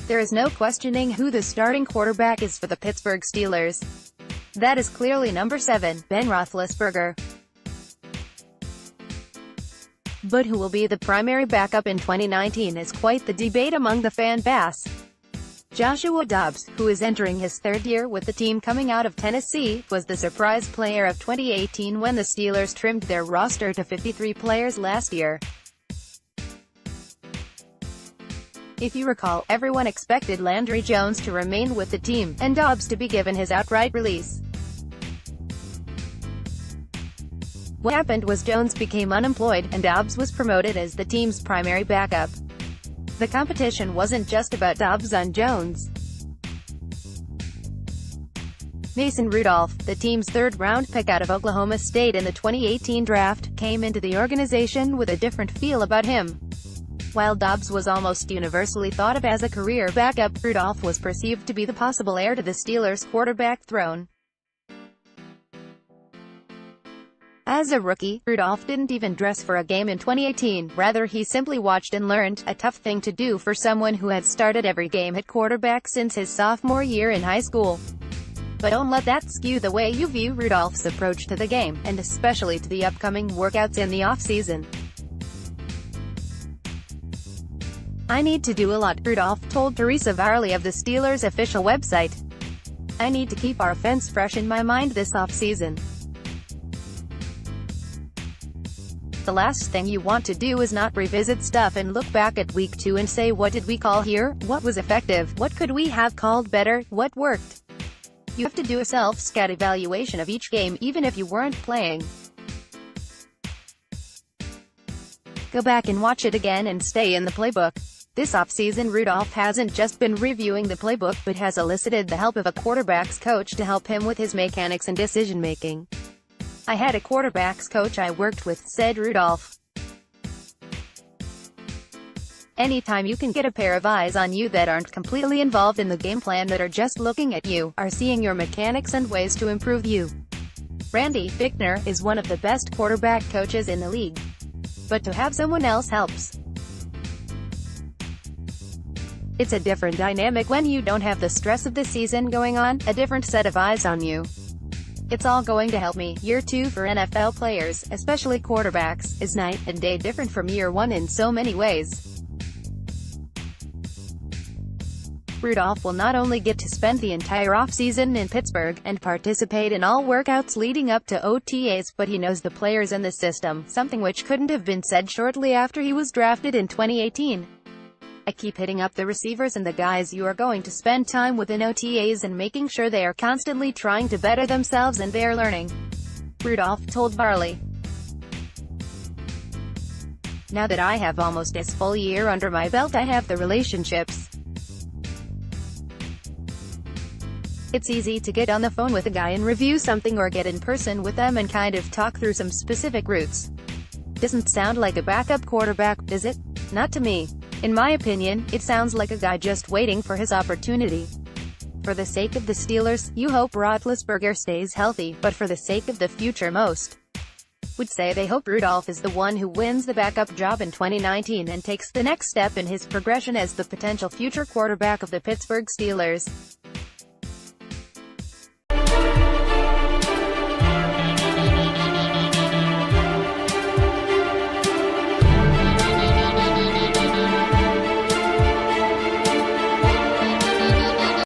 There is no questioning who the starting quarterback is for the Pittsburgh Steelers. That is clearly number 7, Ben Roethlisberger. But who will be the primary backup in 2019 is quite the debate among the fan base. Joshua Dobbs, who is entering his third year with the team coming out of Tennessee, was the surprise player of 2018 when the Steelers trimmed their roster to 53 players last year. If you recall, everyone expected Landry Jones to remain with the team, and Dobbs to be given his outright release. What happened was Jones became unemployed, and Dobbs was promoted as the team's primary backup. The competition wasn't just about Dobbs on Jones. Mason Rudolph, the team's third-round pick out of Oklahoma State in the 2018 draft, came into the organization with a different feel about him. While Dobbs was almost universally thought of as a career backup, Rudolph was perceived to be the possible heir to the Steelers' quarterback throne. As a rookie, Rudolph didn't even dress for a game in 2018, rather he simply watched and learned, a tough thing to do for someone who had started every game at quarterback since his sophomore year in high school. But don't let that skew the way you view Rudolph's approach to the game, and especially to the upcoming workouts in the off-season. "I need to do a lot," Rudolph told Teresa Varley of the Steelers' official website. "I need to keep our offense fresh in my mind this off-season. The last thing you want to do is not revisit stuff and look back at week 2 and say, what did we call here? What was effective? What could we have called better? What worked?" You have to do a self-scout evaluation of each game, even if you weren't playing. Go back and watch it again and stay in the playbook. This offseason, Rudolph hasn't just been reviewing the playbook, but has elicited the help of a quarterback's coach to help him with his mechanics and decision-making. "I had a quarterback's coach I worked with," said Rudolph. "Anytime you can get a pair of eyes on you that aren't completely involved in the game plan, that are just looking at you, are seeing your mechanics and ways to improve you." Randy Fichtner is one of the best quarterback coaches in the league. But to have someone else helps. It's a different dynamic when you don't have the stress of the season going on, a different set of eyes on you. "It's all going to help me." Year 2 for NFL players, especially quarterbacks, is night and day different from year 1 in so many ways. Rudolph will not only get to spend the entire offseason in Pittsburgh, and participate in all workouts leading up to OTAs, but he knows the players and the system, something which couldn't have been said shortly after he was drafted in 2018. "I keep hitting up the receivers and the guys you are going to spend time with in OTAs and making sure they are constantly trying to better themselves and they are learning," Rudolph told Varley. "Now that I have almost a full year under my belt, I have the relationships. It's easy to get on the phone with a guy and review something, or get in person with them and kind of talk through some specific routes. Doesn't sound like a backup quarterback, does it? Not to me. In my opinion, it sounds like a guy just waiting for his opportunity. For the sake of the Steelers, you hope Roethlisberger stays healthy, but for the sake of the future, most would say they hope Rudolph is the one who wins the backup job in 2019 and takes the next step in his progression as the potential future quarterback of the Pittsburgh Steelers."